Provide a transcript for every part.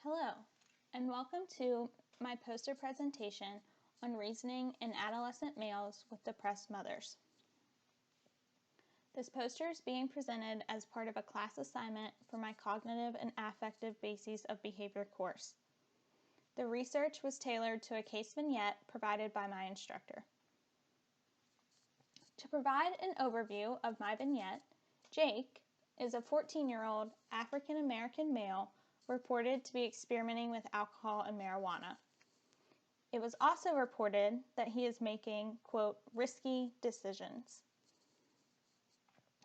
Hello, and welcome to my poster presentation on reasoning in adolescent males with depressed mothers. This poster is being presented as part of a class assignment for my Cognitive and Affective Bases of Behavior course. The research was tailored to a case vignette provided by my instructor. To provide an overview of my vignette, Jake is a 14-year-old African-American male reported to be experimenting with alcohol and marijuana. It was also reported that he is making, quote, risky decisions.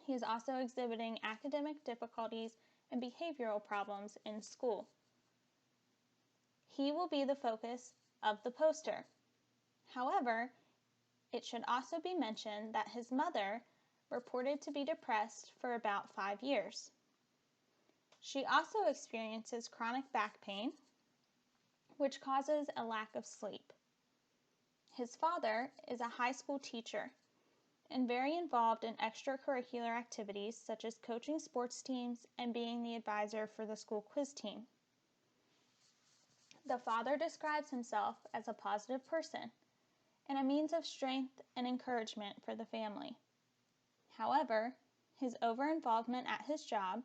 He is also exhibiting academic difficulties and behavioral problems in school. He will be the focus of the poster. However, it should also be mentioned that his mother reported to be depressed for about 5 years. She also experiences chronic back pain, which causes a lack of sleep. His father is a high school teacher and very involved in extracurricular activities such as coaching sports teams and being the advisor for the school quiz team. The father describes himself as a positive person and a means of strength and encouragement for the family. However, his over-involvement at his job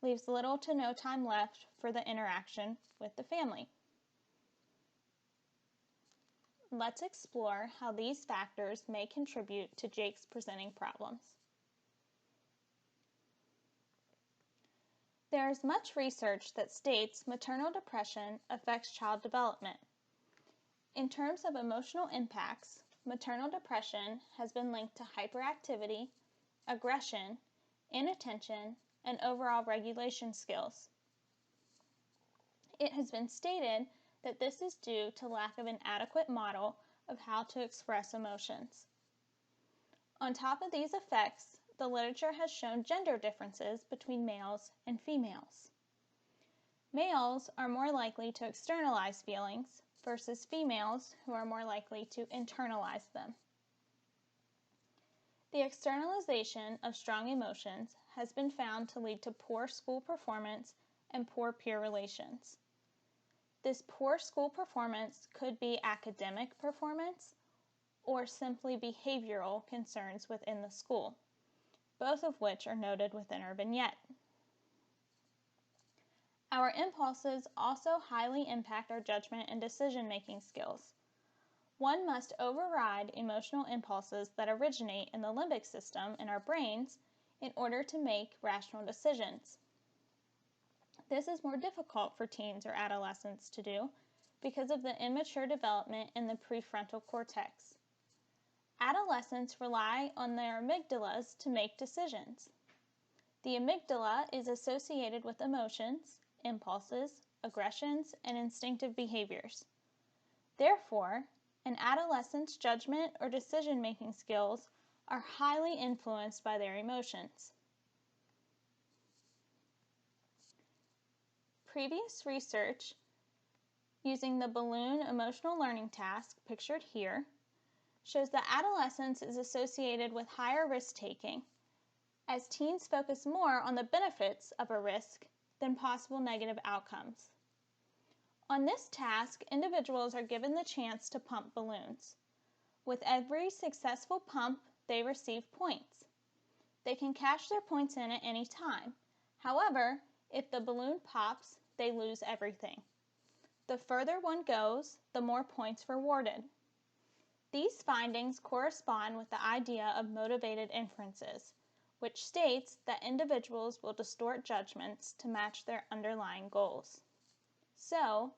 leaves little to no time left for the interaction with the family. Let's explore how these factors may contribute to Jake's presenting problems. There is much research that states maternal depression affects child development. In terms of emotional impacts, maternal depression has been linked to hyperactivity, aggression, inattention, and overall regulation skills. It has been stated that this is due to lack of an adequate model of how to express emotions. On top of these effects, the literature has shown gender differences between males and females. Males are more likely to externalize feelings versus females who are more likely to internalize them. The externalization of strong emotions has been found to lead to poor school performance and poor peer relations. This poor school performance could be academic performance or simply behavioral concerns within the school, both of which are noted within our vignette. Our impulses also highly impact our judgment and decision-making skills. One must override emotional impulses that originate in the limbic system in our brains in order to make rational decisions. This is more difficult for teens or adolescents to do because of the immature development in the prefrontal cortex. Adolescents rely on their amygdalas to make decisions. The amygdala is associated with emotions, impulses, aggressions, and instinctive behaviors. Therefore, an adolescent's judgment or decision-making skills are highly influenced by their emotions. Previous research using the balloon emotional learning task, pictured here, shows that adolescence is associated with higher risk-taking, as teens focus more on the benefits of a risk than possible negative outcomes. On this task, individuals are given the chance to pump balloons. With every successful pump, they receive points. They can cash their points in at any time. However, if the balloon pops, they lose everything. The further one goes, the more points rewarded. These findings correspond with the idea of motivated inferences, which states that individuals will distort judgments to match their underlying goals. So,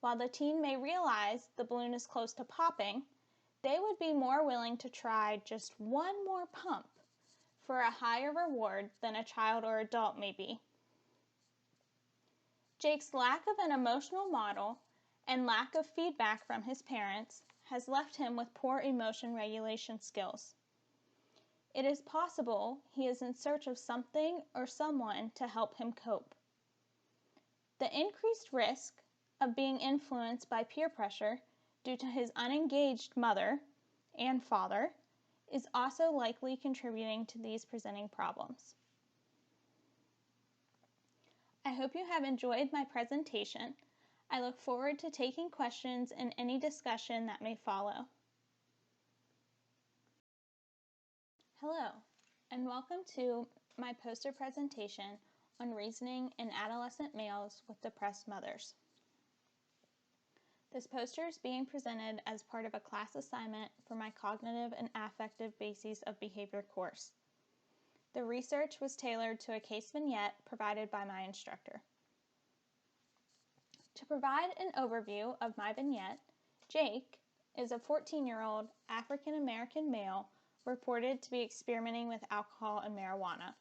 while the teen may realize the balloon is close to popping, they would be more willing to try just one more pump for a higher reward than a child or adult may be. Jake's lack of an emotional model and lack of feedback from his parents has left him with poor emotion regulation skills. It is possible he is in search of something or someone to help him cope. The increased risk of being influenced by peer pressure due to his unengaged mother and father is also likely contributing to these presenting problems. I hope you have enjoyed my presentation. I look forward to taking questions and any discussion that may follow. Hello, and welcome to my poster presentation on reasoning in adolescent males with depressed mothers. This poster is being presented as part of a class assignment for my Cognitive and Affective Bases of Behavior course. The research was tailored to a case vignette provided by my instructor. To provide an overview of my vignette, Jake is a 14-year-old African-American male reported to be experimenting with alcohol and marijuana.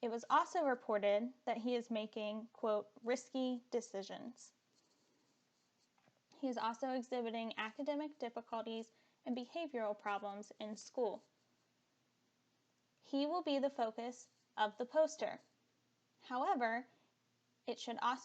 It was also reported that he is making, quote, risky decisions. He is also exhibiting academic difficulties and behavioral problems in school. He will be the focus of the poster. However, it should also